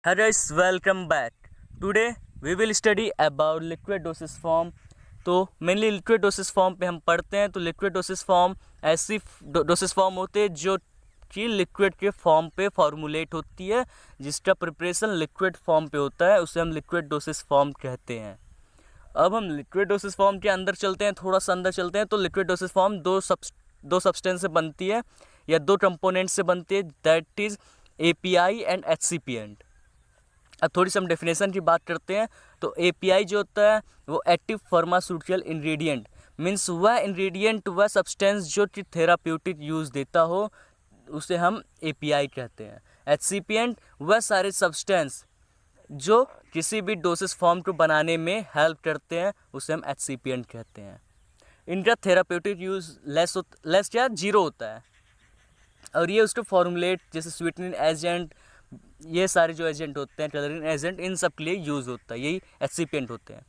Hey guys, welcome back. Today we will study about liquid dosage form. तो mainly liquid dosage form पे हम पढ़ते हैं। तो लिक्विड डोसेज फॉर्म ऐसी डोसेज फॉर्म होते हैं जो कि लिक्विड के फॉर्म पे फॉर्मुलेट होती है, जिसका प्रिपरेशन लिक्विड फॉर्म पे होता है, उसे हम लिक्विड डोसेज फॉर्म कहते हैं। अब हम लिक्विड डोसेज फॉर्म के अंदर चलते हैं, थोड़ा सा अंदर चलते हैं। तो लिक्विड डोसेज फॉर्म दो सब्सटेंस से बनती है या दो कंपोनेंट से बनती है, that is API and HCP। अब थोड़ी सी हम डेफिनेशन की बात करते हैं। तो API जो होता है वो एक्टिव फार्मास्यूटिकल इंग्रेडिएंट, मीन्स वह इंग्रेडिएंट, वह सब्सटेंस जो कि थेराप्यूटिक यूज़ देता हो, उसे हम API कहते हैं। HCP वह सारे सब्सटेंस जो किसी भी डोसेज फॉर्म को बनाने में हेल्प करते हैं, उसे हम HCP कहते हैं। इनका थेराप्यूटिक यूज़ लेस या जीरो होता है, और ये उसको फॉर्मुलेट जैसे स्वीटनिंग एजेंट, ये सारे जो एजेंट होते हैं, कलरिंग एजेंट, इन सब के लिए यूज़ होता है, यही एक्सिपिएंट होते हैं।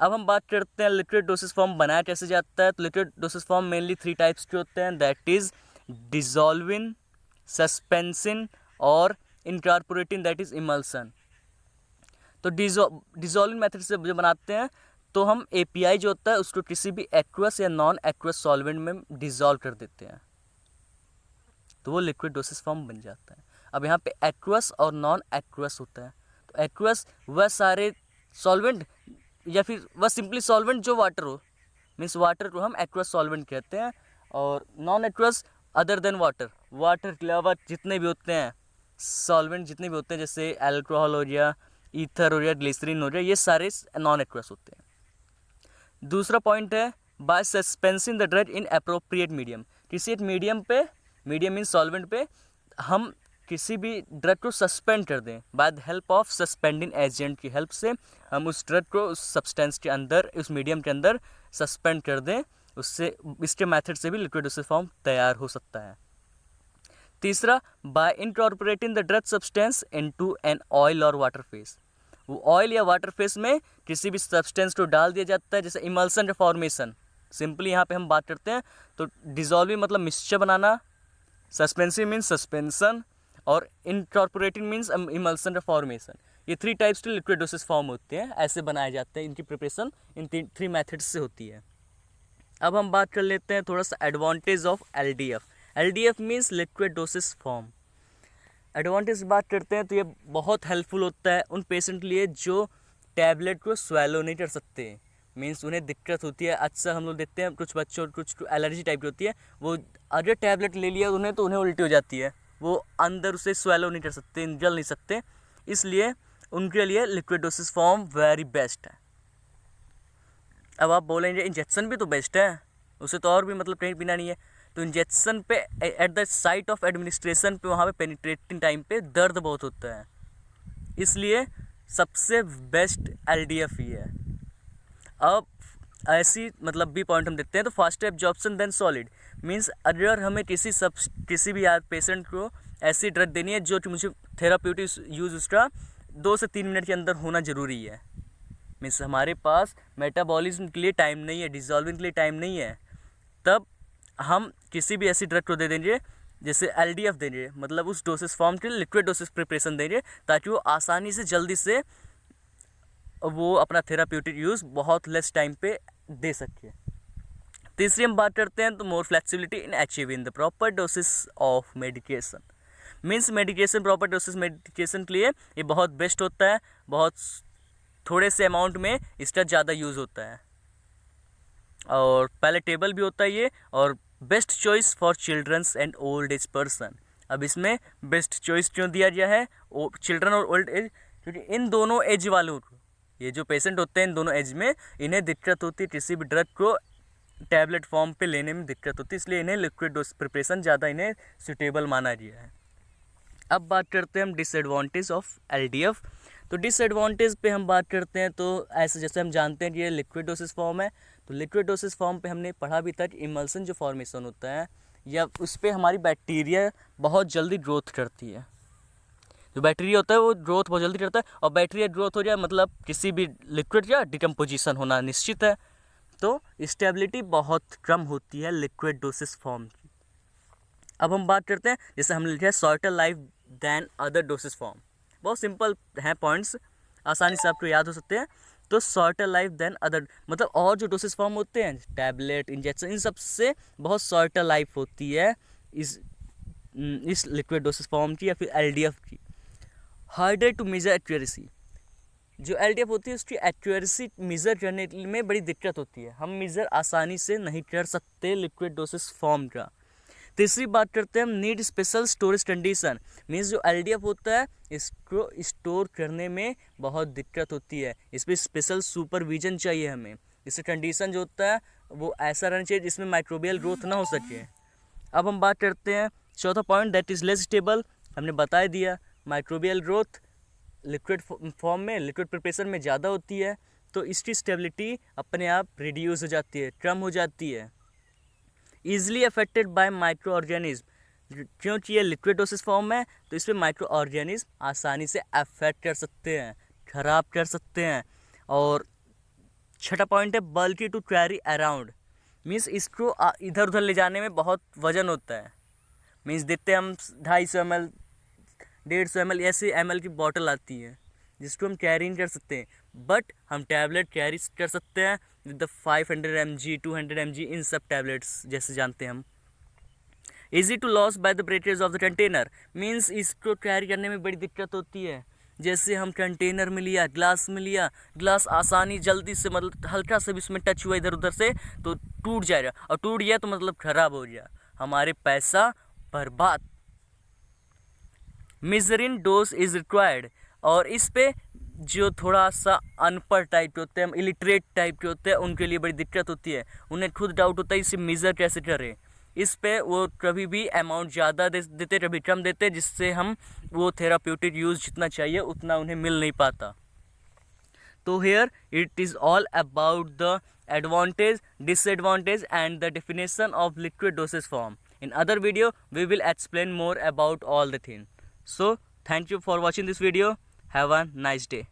अब हम बात करते हैं लिक्विड डोसेज फॉर्म बनाया कैसे जाता है। तो liquid dosage form mainly 3 types के होते हैं, दैट इज़ डिजॉल्विंग, सस्पेंसिंग और इनकॉर्पोरेटिंग, दैट इज़ इमल्सन। तो डिजॉल्विंग मेथड से जो बनाते हैं, तो हम API जो होता है उसको किसी भी एक्वस या नॉन एक्वस सॉल्वेंट में डिजॉल्व कर देते हैं, तो वो लिक्विड डोसेज फॉर्म बन जाता है। अब यहाँ पे एक्वस और नॉन एक्वस होता है। तो एक्वस वह सारे सॉल्वेंट या फिर वह सिंपली सॉल्वेंट जो वाटर हो, मीन्स वाटर को हम एक्वस सॉल्वेंट कहते हैं। और non aqueous other than water, water के अलावा जितने भी होते हैं सॉल्वेंट, जितने भी होते हैं, जैसे अल्कोहल हो गया, ईथर हो गया, ग्लिसरीन हो गया, ये सारे नॉन एक्वस होते हैं। दूसरा पॉइंट है by suspending the drug in appropriate medium. किसी एक मीडियम पे, मीडियम मीन सॉल्वेंट पे हम किसी भी ड्रग को सस्पेंड कर दें, by the help of suspending agent की हेल्प से हम उस ड्रग को उस सब्सटेंस के अंदर, उस मीडियम के अंदर सस्पेंड कर दें, उससे इसके मेथड से भी लिक्विड डोसेज फॉर्म तैयार हो सकता है। तीसरा, bye incorporating the drug substance into an oil और वाटर फेस। वो ऑयल या वाटर फेस में किसी भी सब्सटेंस को डाल दिया जाता है, जैसे इमल्सन फॉर्मेशन। सिंपली यहाँ पे हम बात करते हैं, तो डिजॉल्विंग मतलब मिक्सचर बनाना, सस्पेंसिव मीन्स सस्पेंसन, और इनकॉर्पोरेटिंग मीन्स इमल्सन फॉर्मेशन। ये 3 टाइप्स के लिक्विड डोसेज फॉर्म होते हैं, ऐसे बनाए जाते हैं। इनकी प्रिपरेशन इन 3 मेथड्स से होती है। अब हम बात कर लेते हैं थोड़ा सा advantage of LDF। LDF means liquid dosage form. Advantage बात करते हैं तो ये बहुत हेल्पफुल होता है उन पेशेंट के लिए जो टैबलेट को स्वेलो नहीं कर सकते, मीन्स उन्हें दिक्कत होती है। अक्सर हम लोग देखते हैं कुछ बच्चों कुछ एलर्जी टाइप की होती है, वो अगर टैबलेट ले लिया उन्हें तो उन्हें उल्टी हो जाती है, वो अंदर उसे स्वेलो नहीं कर सकते, जल नहीं सकते, इसलिए उनके लिए liquid dosage form very best है। अब आप बोलेंगे इंजेक्शन भी तो बेस्ट है, उसे तो और भी मतलब कहीं पीना नहीं है। तो इंजेक्शन पे at the site of administration पे, वहाँ पे पेनिट्रेटिंग टाइम पे दर्द बहुत होता है, इसलिए सबसे बेस्ट LDF ही है। अब ऐसी मतलब भी पॉइंट हम देखते हैं। तो fast absorption than solid, means अगर हमें किसी भी पेशेंट को ऐसी ड्रग देनी है जो कि मुझे थेराप्यूटिक यूज़ उसका 2 से 3 मिनट के अंदर होना ज़रूरी है, मीन्स हमारे पास मेटाबॉलिज्म के लिए टाइम नहीं है, डिजॉल्विंग के लिए टाइम नहीं है, तब हम किसी भी ऐसी ड्रग को दे देंगे, जैसे LDF देंगे, मतलब उस डोसेज फॉर्म के लिक्विड डोसेज प्रिपरेशन देंगे, ताकि वो आसानी से जल्दी से वो अपना थेराप्यूटिक यूज़ बहुत लेस टाइम पे दे सके। तीसरी हम बात करते हैं तो मोर flexibility in achieving the proper dosage of medication, means medication, proper dosage medication के लिए ये बहुत बेस्ट होता है, बहुत थोड़े से अमाउंट में इसका ज़्यादा यूज़ होता है, और पैलेटेबल भी होता है ये, और best choice for children's and old age person. अब इसमें बेस्ट चॉइस क्यों दिया गया है चिल्ड्रन और ओल्ड एज, क्योंकि इन दोनों एज वालों को, ये जो पेशेंट होते हैं इन दोनों एज में, इन्हें दिक्कत होती है किसी भी ड्रग को टैबलेट फॉर्म पे लेने में दिक्कत होती है, इसलिए इन्हें लिक्विड डोज प्रिपरेशन ज़्यादा इन्हें सूटेबल माना गया है। अब बात करते हैं हम डिसएडवांटेज ऑफ LDF। तो डिसएडवांटेज पे हम बात करते हैं, तो ऐसे जैसे हम जानते हैं कि ये लिक्विड डोसेज फॉर्म है, तो लिक्विड डोसेज फॉर्म पे हमने पढ़ा भी था कि इमल्सन जो फॉर्मेशन होता है, या उस पर हमारी बैक्टीरिया बहुत जल्दी ग्रोथ करती है। जो बैक्टीरिया होता है वो ग्रोथ बहुत जल्दी करता है, और बैक्टीरिया ग्रोथ हो जाए मतलब किसी भी लिक्विड का डिकम्पोजिशन होना निश्चित है, तो स्टेबिलिटी बहुत कम होती है लिक्विड डोसेज फॉर्म की। अब हम बात करते हैं, जैसे हमने लिखा है shorter life than other dosage form, बहुत सिंपल हैं पॉइंट्स, आसानी से आपको याद हो सकते हैं। तो शॉर्टर लाइफ देन अदर, मतलब और जो डोसेज फॉर्म होते हैं टैबलेट, इंजेक्शन, इन सब से बहुत शॉर्टर लाइफ होती है इस लिक्विड डोसेज फॉर्म की या फिर LDF की। हार्डर टू मेजर एक्यूरेसी, जो LDF होती है उसकी एक्यूरेसी मेज़र करने में बड़ी दिक्कत होती है, हम मेज़र आसानी से नहीं कर सकते लिक्विड डोसेज फॉर्म का। तीसरी बात करते हैं हम need special storage condition, means जो LDF होता है इसको स्टोर करने में बहुत दिक्कत होती है, इस पर स्पेशल सुपरविजन चाहिए हमें। इससे कंडीशन जो होता है वो ऐसा रहना चाहिए जिसमें माइक्रोबियल ग्रोथ ना हो सके। अब हम बात करते हैं चौथा point, that is less stable. हमने बता दिया माइक्रोबियल ग्रोथ लिक्विड फॉर्म में, लिक्विड प्रिपरेशन में ज़्यादा होती है, तो इसकी स्टेबिलिटी अपने आप रिड्यूस हो जाती है, कम हो जाती है। Easily affected by micro organism, क्योंकि ये लिक्विड डोसेज फॉर्म है तो इस पर माइक्रो ऑर्गेनिज्म आसानी से अफेक्ट कर सकते हैं, खराब कर सकते हैं। और छठा पॉइंट है बल्की टू कैरी अराउंड, मीन्स इसको इधर उधर ले जाने में बहुत वजन होता है। मीन्स देखते हम 250 ml 150 ml ऐसे ml की बॉटल आती है जिसको हम कैरी नहीं कर सकते हैं, बट हम टैबलेट कैरी कर सकते हैं विद द 500 mg 200 mg, इन सब टैबलेट्स जैसे जानते हैं हम। Easy to loss by the breakage of the container, means इसको कैरी करने में बड़ी दिक्कत होती है। जैसे हम कंटेनर में लिया, ग्लास में लिया, ग्लास आसानी जल्दी से, मतलब हल्का से भी उसमें टच हुआ इधर उधर से तो टूट जाएगा, और टूट गया तो मतलब ख़राब हो गया, हमारे पैसा बर्बाद। मेजरिंग डोज इज़ रिक्वायर्ड, और इस पे जो थोड़ा सा अनपढ़ टाइप के होते हैं, इलिटरेट टाइप के होते हैं, उनके लिए बड़ी दिक्कत होती है, उन्हें खुद डाउट होता है इसे मेज़र कैसे करें। इस पे वो कभी भी अमाउंट ज़्यादा देते कभी कम देते, जिससे हम वो थेराप्यूटिक यूज़ जितना चाहिए उतना उन्हें मिल नहीं पाता। तो here it is all about the advantage, disadvantage and the definition of liquid dosage form. In other video we will explain more about all the things. So thank you for watching this video. Have a nice day.